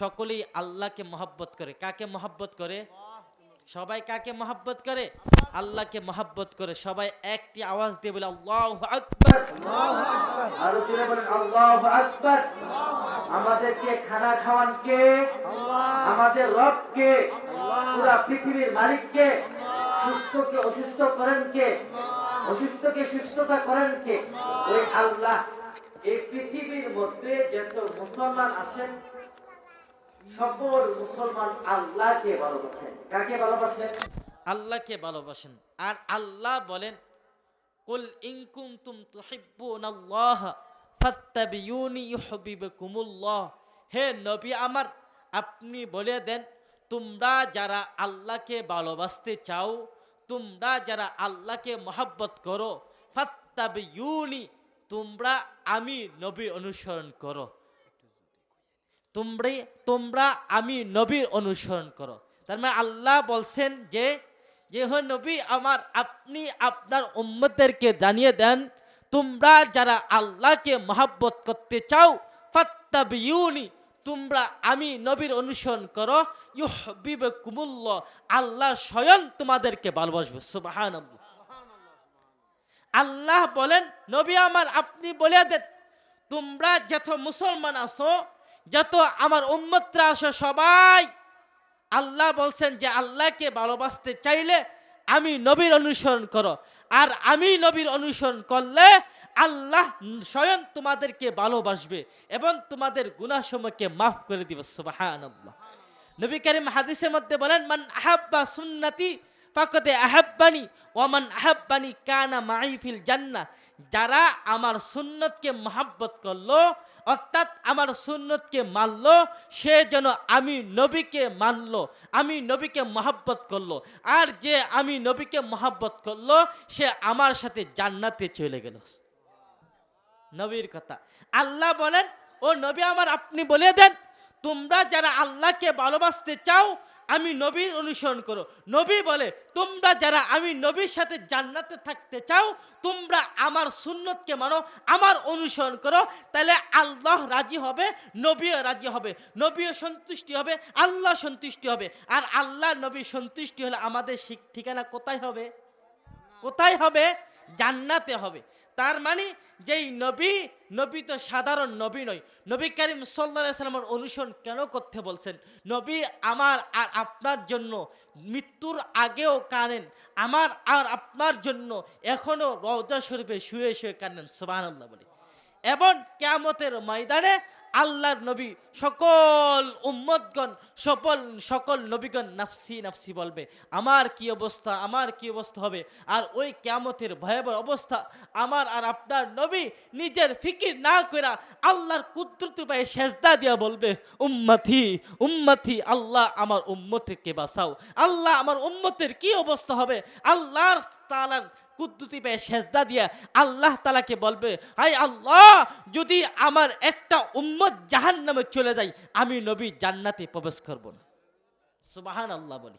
সকলেই আল্লাহকে মহব্বত করে। কাকে মহব্বত করে? সবাই কাকে মহব্বত করে? আল্লাহকে মহব্বত করে। সবাই একটি আওয়াজ দিয়ে বলে আল্লাহু আকবার। আরো জোরে বলেন আল্লাহু আকবার। আমাদেরকে খানা খাওয়ান কে? আমাদের রব কে? পুরা পৃথিবীর মালিক কে? সুস্থকে অসুস্থ করেন কে? অসুস্থকে সুস্থতা করেন কে? ওই আল্লাহ। এই পৃথিবীর মধ্যে যত মুসলমান আছেন সকল মুসলমান আল্লাহকে ভালোবাসেন। কাকে ভালোবাসেন? আল্লাহকে ভালোবাসেন। আর আল্লাহ বলেন কুল ইন কুনতুম তুহিব্বুনাল্লাহ ফাত্তাবিউনি ইউহিব্বুকুমুল্লাহ। হে নবী আমার, আপনি বলে দেন তোমরা যারা আল্লাহকে ভালোবাসতে চাও, তোমরা যারা আল্লাহকে মহব্বত করো, ফাত্তাবিউনি, তোমরা আমি নবীর অনুসরণ করো। তোমরা আমি নবীর অনুসরণ করো। তার মানে আল্লাহ বলছেন যে হে নবী আমার, আপনি আপনার উম্মতদেরকে জানিয়ে দেন তোমরা যারা আল্লাহকে মহব্বত করতে চাও, ফাত্তাবিউনি, তোমরা আমি নবীর অনুসরণ করো, ইউহিব্বুকুমুল্লাহ, আল্লাহ স্বয়ং তোমাদেরকে ভালোবাসবে। সুবহানাল্লাহ। আল্লাহ বলেন নবী আমার, আপনি বলে দেন তোমরা যত মুসলমান আছো, যত আমার উম্মতরা আছো, সবাই আল্লাহ বলছেন যে আল্লাহকে ভালোবাসতে চাইলে আমি নবীর অনুসরণ করো। আর আমি নবীর অনুসরণ করলে আল্লাহ স্বয়ং তোমাদেরকে ভালোবাসবে এবং তোমাদের গুনাহসমূহকে মাফ করে দিবে। সুবহানাল্লাহ। নবী করিম হাদিসের মধ্যে বলেন মান আহাব্বা সুন্নতি ফাকাদ আহাব্বানি ওয়া মান আহাব্বানি কানা মাই ফিল জান্নাহ। যারা আমার সুন্নতকে মহব্বত করলো, অর্থাৎ আমার সুন্নতকে মানলো, সে যেন আমি নবীকে মানলো, আমি নবীকে মহব্বত করলো। আর যে আমি নবীকে মহব্বত করলো সে আমার সাথে জান্নাতে চলে গেল। নবীর কথা। আল্লাহ বলেন ও নবী আমার, আপনি বলে দেন তোমরা যারা আল্লাহকে ভালোবাসতে চাও আমি নবীর অনুসরণ করো। নবী বলে তোমরা যারা আমি নবীর সাথে জান্নাতে থাকতে চাও তোমরা আমার সুন্নতকে মানো, আমার অনুসরণ করো। তাহলে আল্লাহ রাজি হবে, নবীও রাজি হবে, নবীও সন্তুষ্টি হবে, আল্লাহ সন্তুষ্টি হবে। আর আল্লাহ নবী সন্তুষ্টি হলে আমাদের ঠিকানা কোথায় হবে? কোথায় হবে? জান্নাতে হবে। তার মানে যেই নবী তো সাধারণ নবী নয়। নবী করিম সাল্লাল্লাহু আলাইহি ওয়াসাল্লামের অনুসরণ কেন করতে বলছেন? নবী আমার আর আপনার জন্য মৃত্যুর আগেও কাঁদেন, আমার আর আপনার জন্য এখনো রওজা শরীফে শুয়ে শুয়ে কাঁদেন। সুবহানাল্লাহ বলি। এবং কিয়ামতের ময়দানে আল্লাহর নবী সকল উম্মতগণ সকল নবীগণ নাফসি নাফসি বলবে, আমার কি অবস্থা, আমার কি অবস্থা হবে। আর ওই কিয়ামতের ভয়াবহ অবস্থা আমার আর আপনার নবী নিজের ফিকির না কইরা আল্লাহর কুদরতের পায়ে সেজদা দিয়া বলবে উম্মতি উম্মতি, আল্লাহ আমার উম্মতকে বাঁচাও। আল্লাহ আমার উম্মতের কি অবস্থা হবে? আল্লাহর তাআলার কুদরতি পায়ে সেজদা দিয়া আল্লাহ তাআলাকে বলবে, হায় আল্লাহ, যদি আমার একটা উম্মত জাহান্নামে চলে যায় আমি নবী জান্নাতে প্রবেশ করব না। সুবহানাল্লাহ বলি।